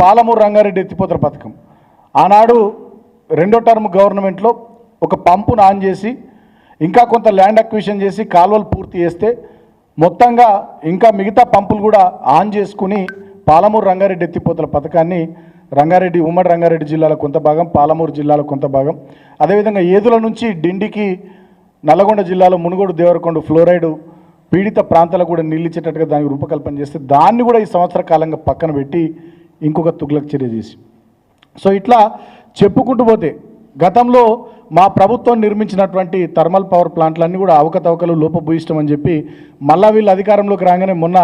పాలమూరు రంగారెడ్డి ఎత్తిపోతల పథకం ఆనాడు రెండో టర్మ్ గవర్నమెంట్లో ఒక పంపును ఆన్ చేసి ఇంకా కొంత ల్యాండ్ అక్విజిషన్ చేసి కాలువలు పూర్తి చేస్తే మొత్తంగా ఇంకా మిగతా పంపులు కూడా ఆన్ చేసుకుని పాలమూరు రంగారెడ్డి ఎత్తిపోతల పథకాన్ని రంగారెడ్డి ఉమ్మడి రంగారెడ్డి జిల్లాలో కొంత భాగం, పాలమూరు జిల్లాలో కొంత భాగం, అదేవిధంగా ఏదుల నుంచి డిండికి నల్లగొండ జిల్లాలో మునుగోడు దేవరకొండ ఫ్లోరైడ్ పీడిత ప్రాంతాలకు కూడా నిలిచేటట్టుగా దానికి రూపకల్పన చేస్తే దాన్ని కూడా ఈ సంవత్సర కాలంగా పక్కన పెట్టి ఇంకొక తుగ్లక్ చర్య చేసి, సో ఇట్లా చెప్పుకుంటూ పోతే గతంలో మా ప్రభుత్వం నిర్మించినటువంటి థర్మల్ పవర్ ప్లాంట్లన్నీ కూడా అవకతవకలు లోపభూయిష్టం అని చెప్పి మళ్ళా వీళ్ళు అధికారంలోకి రాగానే మొన్న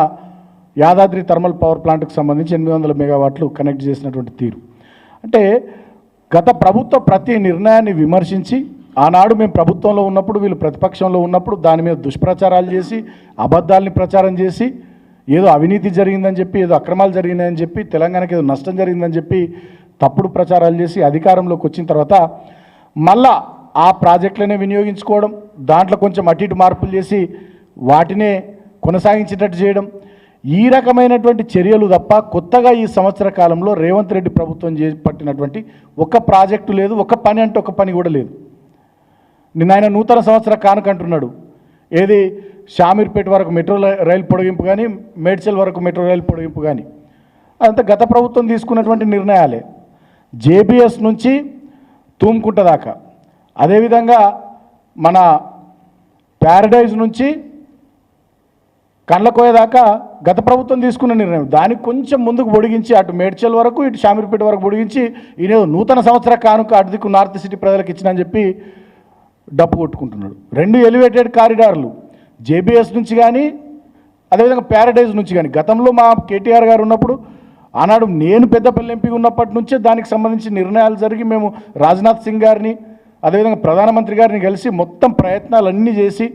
యాదాద్రి థర్మల్ పవర్ ప్లాంట్కి సంబంధించి 800 మెగావాట్లు కనెక్ట్ చేసినటువంటి తీరు అంటే గత ప్రభుత్వ ప్రతి నిర్ణయాన్ని విమర్శించి ఆనాడు మేము ప్రభుత్వంలో ఉన్నప్పుడు వీళ్ళు ప్రతిపక్షంలో ఉన్నప్పుడు దాని మీద దుష్ప్రచారాలు చేసి అబద్ధాలని ప్రచారం చేసి ఏదో అవినీతి జరిగిందని చెప్పి ఏదో అక్రమాలు జరిగినాయని చెప్పి తెలంగాణకి ఏదో నష్టం జరిగిందని చెప్పి తప్పుడు ప్రచారాలు చేసి అధికారంలోకి వచ్చిన తర్వాత మళ్ళా ఆ ప్రాజెక్టులనే వినియోగించుకోవడం, దాంట్లో కొంచెం అటు ఇటు మార్పులు చేసి వాటినే కొనసాగించేటట్టు చేయడం, ఈ రకమైనటువంటి చర్యలు తప్ప కొత్తగా ఈ సంవత్సర కాలంలో రేవంత్ రెడ్డి ప్రభుత్వం చేపట్టినటువంటి ఒక్క ప్రాజెక్టు లేదు, ఒక్క పని అంటే ఒక్క పని కూడా లేదు. నిన్న ఆయన నూతన సంవత్సర కానుక అంటున్నాడు, ఏది షామీర్పేట వరకు మెట్రో రైలు పొడిగింపు కానీ మేడ్చల్ వరకు మెట్రో రైలు పొడిగింపు కానీ అదంతా గత ప్రభుత్వం తీసుకున్నటువంటి నిర్ణయాలే. జేబీఎస్ నుంచి తూమ్కుంట దాకా, అదేవిధంగా మన ప్యారడైజ్ నుంచి కండ్లకోయ దాకా గత ప్రభుత్వం తీసుకున్న నిర్ణయం. దానికి కొంచెం ముందుకు పొడిగించి అటు మేడ్చల్ వరకు ఇటు షామీర్పేట వరకు పొడిగించి ఈయన నూతన సంవత్సర కానుక అటు దిక్కు నార్త్ సిటీ ప్రజలకు ఇచ్చినని చెప్పి డప్పు కొట్టుకుంటున్నాడు. 2 ఎలివేటెడ్ కారిడార్లు జేబీఎస్ నుంచి కానీ అదేవిధంగా ప్యారడైజ్ నుంచి కానీ గతంలో మా కేటీఆర్ గారు ఉన్నప్పుడు ఆనాడు నేను పెద్దపల్లి ఎంపీ ఉన్నప్పటి నుంచే దానికి సంబంధించి నిర్ణయాలు జరిగి మేము రాజ్నాథ్ సింగ్ గారిని అదేవిధంగా ప్రధానమంత్రి గారిని కలిసి మొత్తం ప్రయత్నాలన్నీ చేసి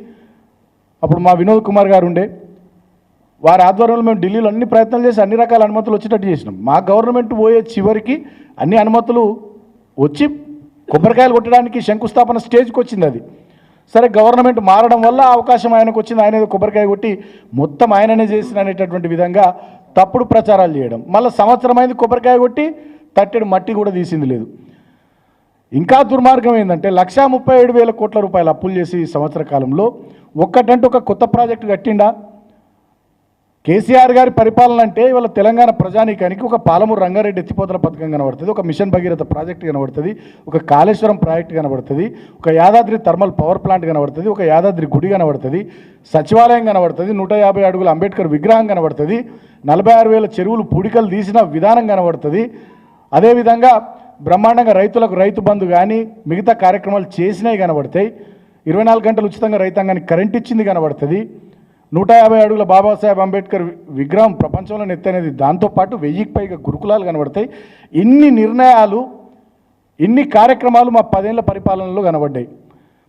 అప్పుడు మా వినోద్ కుమార్ గారు ఉండే వారి ఆధ్వర్యంలో మేము ఢిల్లీలో అన్ని ప్రయత్నాలు చేసి అన్ని రకాల అనుమతులు వచ్చేటట్టు చేసినాం. మా గవర్నమెంట్ పోయే చివరికి అన్ని అనుమతులు వచ్చి కొబ్బరికాయలు కొట్టడానికి శంకుస్థాపన స్టేజ్కి వచ్చింది. అది సరే గవర్నమెంట్ మారడం వల్ల అవకాశం ఆయనకు వచ్చింది, ఆయన ఏదో కొబ్బరికాయ కొట్టి మొత్తం ఆయననే చేసిన అనేటటువంటి విధంగా తప్పుడు ప్రచారాలు చేయడం, మళ్ళీ సంవత్సరం అయింది కొబ్బరికాయ కొట్టి తట్టెడు మట్టి కూడా తీసింది లేదు. ఇంకా దుర్మార్గం ఏంటంటే 1,37,000 కోట్ల రూపాయలు అప్పులు చేసి ఈ సంవత్సర కాలంలో ఒక్కటంటే ఒక కొత్త ప్రాజెక్టు కట్టిండా? కేసీఆర్ గారి పరిపాలన అంటే ఇవాళ తెలంగాణ ప్రజానీకానికి ఒక పాలమూరు రంగారెడ్డి ఎత్తిపోతల పథకం కనబడుతుంది, ఒక మిషన్ భగీరథ ప్రాజెక్టు కనబడుతుంది, ఒక కాళేశ్వరం ప్రాజెక్టు కనబడుతుంది, ఒక యాదాద్రి థర్మల్ పవర్ ప్లాంట్ కనబడుతుంది, ఒక యాదాద్రి గుడి కనబడుతుంది, సచివాలయం కనబడుతుంది, 150 అడుగుల అంబేద్కర్ విగ్రహం కనబడుతుంది, 46,000 చెరువులు పూడికలు తీసిన విధానం కనబడుతుంది. అదేవిధంగా బ్రహ్మాండంగా రైతులకు రైతు బంధు కానీ మిగతా కార్యక్రమాలు చేసినవి కనబడతాయి, 24 గంటలు ఉచితంగా రైతాంగానికి కరెంట్ ఇచ్చింది కనబడుతుంది, 150 అడుగుల బాబాసాహెబ్ అంబేద్కర్ విగ్రహం ప్రపంచంలో నెత్తనేది, దాంతోపాటు 1000కి పైగా గురుకులాలు కనబడతాయి. ఇన్ని నిర్ణయాలు ఇన్ని కార్యక్రమాలు మా 10 ఏళ్ల పరిపాలనలో కనబడ్డాయి.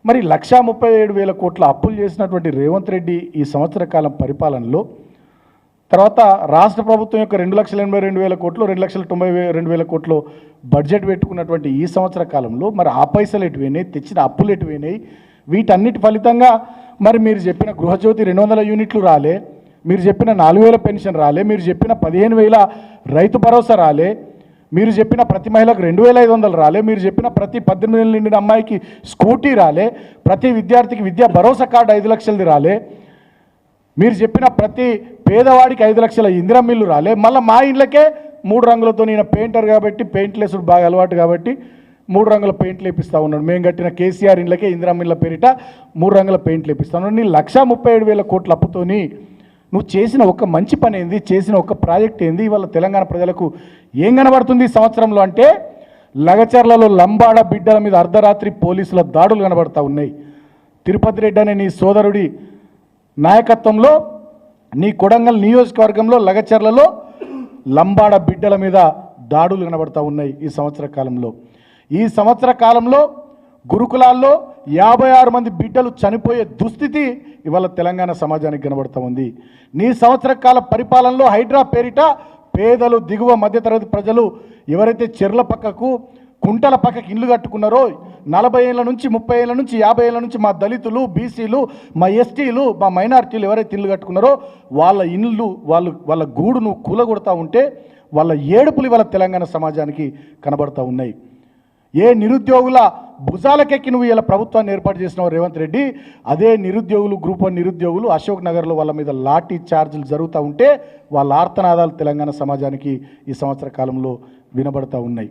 మరి 1,37,000 కోట్ల అప్పులు చేసినటువంటి రేవంత్ రెడ్డి ఈ సంవత్సర కాలం పరిపాలనలో తర్వాత రాష్ట్ర ప్రభుత్వం యొక్క 2,82,000 కోట్లు 2,92,000 కోట్లు బడ్జెట్ పెట్టుకున్నటువంటి ఈ సంవత్సర కాలంలో మరి ఆ పైసలు ఎటువైనాయి, తెచ్చిన అప్పులు ఎటువైనాయి, వీటన్నిటి ఫలితంగా మరి మీరు చెప్పిన గృహజ్యోతి 200 యూనిట్లు రాలే, మీరు చెప్పిన 4,000 పెన్షన్ రాలే, మీరు చెప్పిన 15,000 రైతు భరోసా రాలే, మీరు చెప్పిన ప్రతి మహిళకు 2,500 రాలే, మీరు చెప్పిన ప్రతి 18 ఏళ్ళు నిండిన అమ్మాయికి స్కూటీ రాలే, ప్రతి విద్యార్థికి విద్యా భరోసా కార్డు 5 లక్షలది రాలే, మీరు చెప్పిన ప్రతి పేదవాడికి 5 లక్షల ఇందిరమ్మ ఇల్లు రాలే. మళ్ళీ మా ఇండ్లకే 3 రంగులతో, నేను పెయింటర్ కాబట్టి పెయింట్లేసుడు బాగా అలవాటు కాబట్టి 3 రంగుల పెయింట్లు వేపిస్తూ ఉన్నాడు. మేము కట్టిన కేసీఆర్ ఇండ్లకే ఇందిరమ్మ ఇళ్ళ పేరిట 3 రంగుల పెయింట్లు వేపిస్తా ఉన్నాడు. నీ 1,37,000 కోట్ల అప్పుతోని నువ్వు చేసిన ఒక మంచి పని ఏంది, చేసిన ఒక ప్రాజెక్ట్ ఏంది, ఇవాళ తెలంగాణ ప్రజలకు ఏం కనబడుతుంది ఈ సంవత్సరంలో అంటే లగచర్లలో లంబాడ బిడ్డల మీద అర్ధరాత్రి పోలీసుల దాడులు కనబడతా ఉన్నాయి. తిరుపతి రెడ్డి అనే నీ సోదరుడి నాయకత్వంలో నీ కొడంగల్ నియోజకవర్గంలో లగచర్లలో లంబాడ బిడ్డల మీద దాడులు కనబడతా ఉన్నాయి ఈ సంవత్సర కాలంలో. ఈ సంవత్సర కాలంలో గురుకులాల్లో 56 మంది బిడ్డలు చనిపోయే దుస్థితి ఇవాళ తెలంగాణ సమాజానికి కనబడుతూ ఉంది. నీ సంవత్సర కాల పరిపాలనలో హైడ్రా పేరిట పేదలు దిగువ మధ్యతరగతి ప్రజలు ఎవరైతే చెర్ల పక్కకు కుంటల పక్కకి ఇల్లు కట్టుకున్నారో 40 ఏళ్ళ నుంచి 30 ఏళ్ళ నుంచి 50 ఏళ్ళ నుంచి మా దళితులు, బీసీలు, మా ఎస్టీలు, మా మైనారిటీలు ఎవరైతే ఇల్లు కట్టుకున్నారో వాళ్ళ ఇల్లు వాళ్ళ గూడును కూలగొడతా ఉంటే వాళ్ళ ఏడుపులు ఇవాళ తెలంగాణ సమాజానికి కనబడతా ఉన్నాయి. ఏ నిరుద్యోగుల భుజాలకెక్కి నువ్వు ఇలా ప్రభుత్వాన్ని ఏర్పాటు చేసినావు రేవంత్ రెడ్డి, అదే నిరుద్యోగులు గ్రూప్ 1 నిరుద్యోగులు అశోక్ నగర్లో వాళ్ళ మీద లాఠీ చార్జీలు జరుగుతూ ఉంటే వాళ్ళ ఆర్తనాదాలు తెలంగాణ సమాజానికి ఈ సంవత్సర కాలంలో వినబడతా ఉన్నాయి.